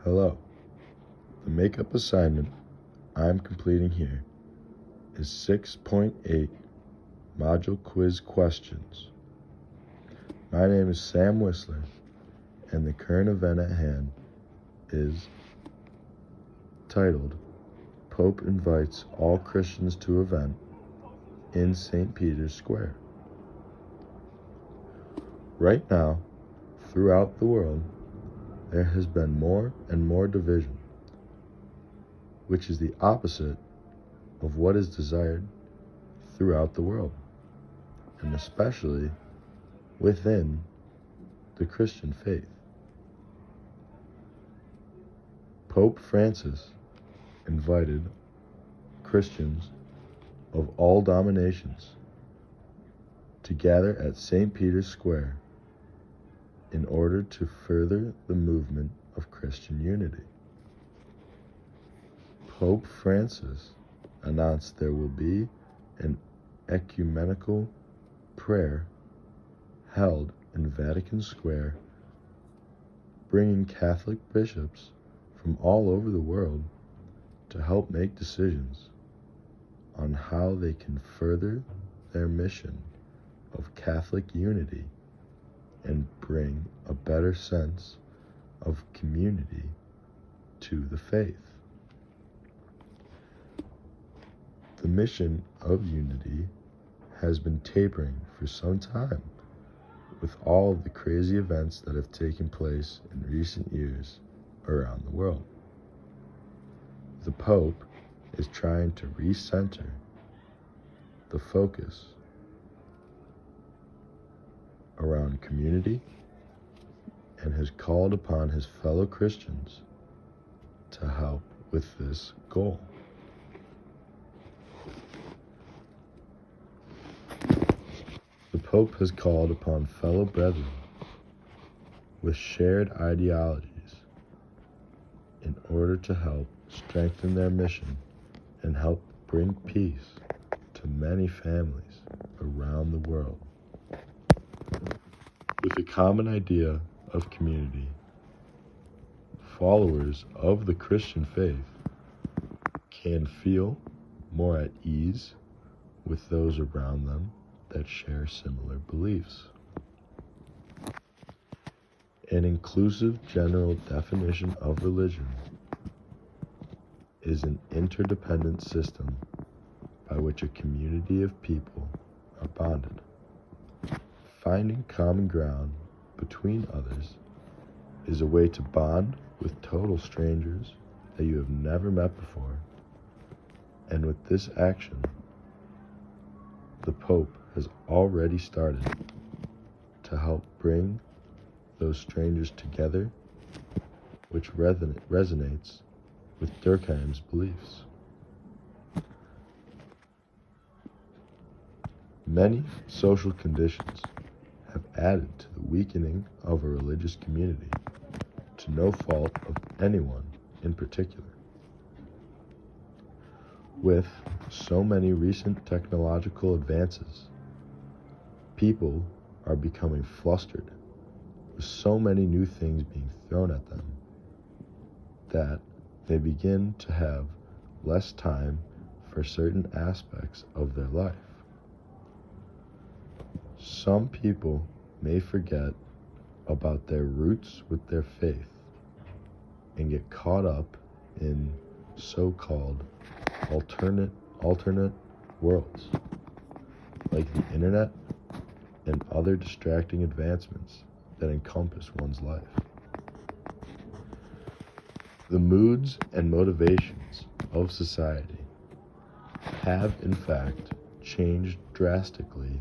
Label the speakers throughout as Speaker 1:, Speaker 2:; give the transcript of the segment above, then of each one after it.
Speaker 1: Hello. The makeup assignment I'm completing here is 6.8 module quiz questions. My name is Sam Whistler, and the current event at hand is titled Pope Invites All Christians to Event in St. Peter's Square. Right now, throughout the world, there has been more and more division, which is the opposite of what is desired throughout the world, and especially within the Christian faith. Pope Francis invited Christians of all denominations to gather at St. Peter's Square in order to further the movement of Christian unity. Pope Francis announced there will be an ecumenical prayer held in Vatican Square, bringing Catholic bishops from all over the world to help make decisions on how they can further their mission of Catholic unity and bring a better sense of community to the faith. The mission of unity has been tapering for some time with all of the crazy events that have taken place in recent years around the world. The Pope is trying to recenter the focus around community and has called upon his fellow Christians to help with this goal. The Pope has called upon fellow brethren with shared ideologies in order to help strengthen their mission and help bring peace to many families around the world. With a common idea of community, followers of the Christian faith can feel more at ease with those around them that share similar beliefs. An inclusive general definition of religion is an interdependent system by which a community of people are bonded. Finding common ground between others is a way to bond with total strangers that you have never met before. And with this action, the Pope has already started to help bring those strangers together, which resonates with Durkheim's beliefs. Many social conditions have added to the weakening of a religious community, to no fault of anyone in particular. With so many recent technological advances, people are becoming flustered with so many new things being thrown at them that they begin to have less time for certain aspects of their life. Some people may forget about their roots with their faith and get caught up in so-called alternate worlds like the internet and other distracting advancements that encompass one's life. The moods and motivations of society have in fact changed drastically,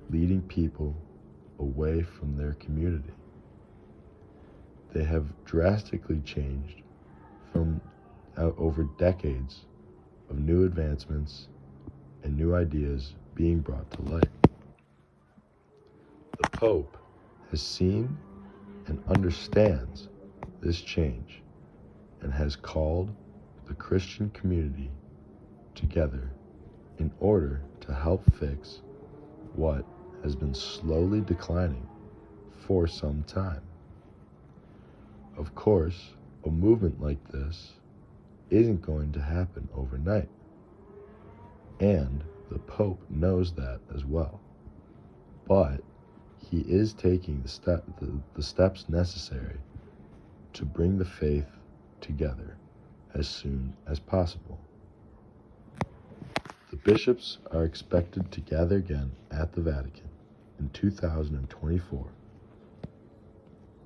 Speaker 1: leading people away from their community. They have drastically changed from over decades of new advancements and new ideas being brought to light. The Pope has seen and understands this change and has called the Christian community together in order to help fix what has been slowly declining for some time. Of course, a movement like this isn't going to happen overnight, and the Pope knows that as well. But he is taking the steps necessary to bring the faith together as soon as possible. The bishops are expected to gather again at the Vatican in 2024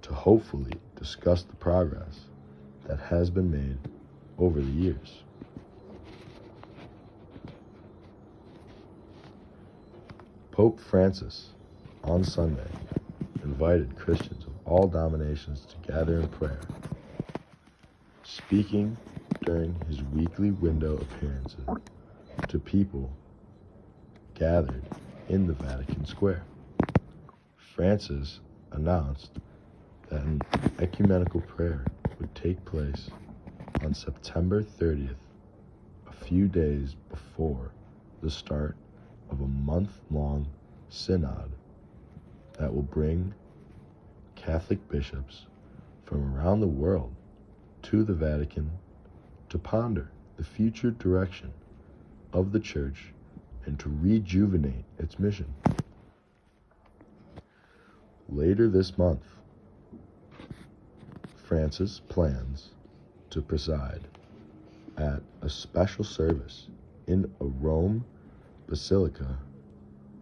Speaker 1: to hopefully discuss the progress that has been made over the years. Pope Francis, on Sunday, invited Christians of all denominations to gather in prayer. Speaking during his weekly window appearances to people gathered in the Vatican Square, Francis announced that an ecumenical prayer would take place on September 30th, a few days before the start of a month-long synod that will bring Catholic bishops from around the world to the Vatican to ponder the future direction of the Church and to rejuvenate its mission. Later this month, Francis plans to preside at a special service in a Rome basilica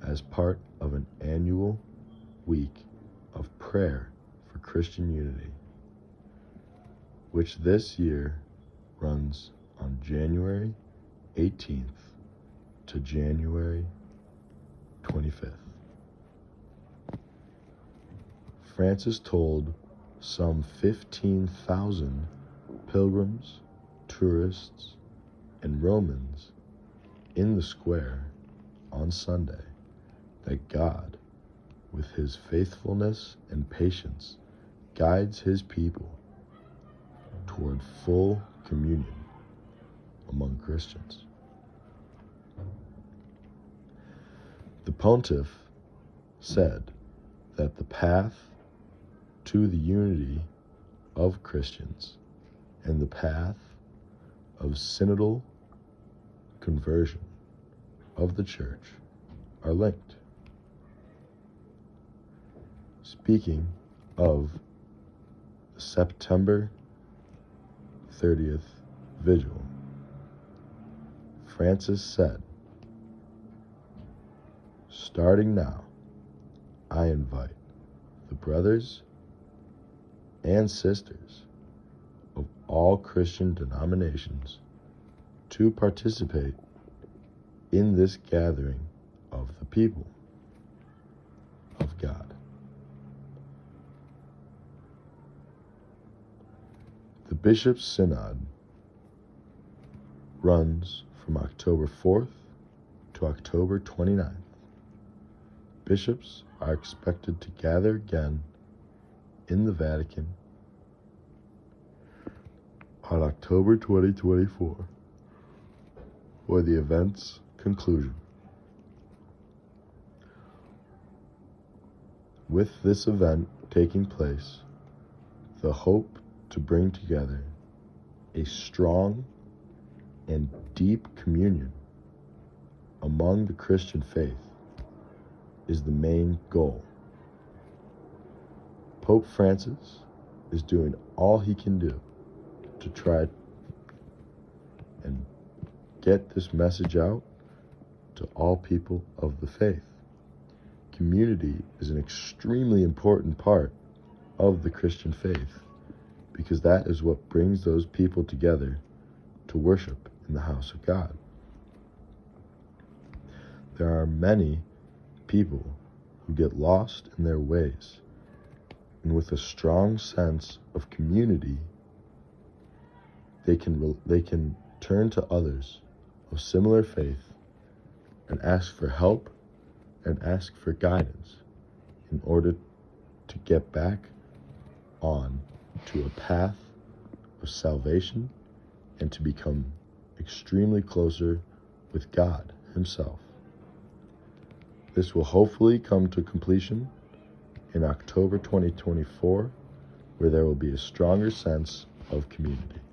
Speaker 1: as part of an annual week of prayer for Christian unity, which this year runs on January 18th to January 25th. Francis told some 15,000 pilgrims, tourists, and Romans in the square on Sunday that God, with his faithfulness and patience, guides his people toward full communion among Christians. The pontiff said that the path to the unity of Christians and the path of synodal conversion of the Church are linked. Speaking of the September 30th vigil, Francis said, "Starting now, I invite the brothers and sisters of all Christian denominations to participate in this gathering of the people of God." The Bishops' Synod runs from October 4th to October 29th. Bishops are expected to gather again in the Vatican on October 2024 for the event's conclusion. With this event taking place, the hope to bring together a strong and deep communion among the Christian faith is the main goal. Pope Francis is doing all he can do to try and get this message out to all people of the faith. Community is an extremely important part of the Christian faith because that is what brings those people together to worship in the house of God. There are many people who get lost in their ways, and with a strong sense of community, they can turn to others of similar faith and ask for help and ask for guidance in order to get back on to a path of salvation and to become extremely closer with God Himself. This will hopefully come to completion in October 2024 where there will be a stronger sense of community.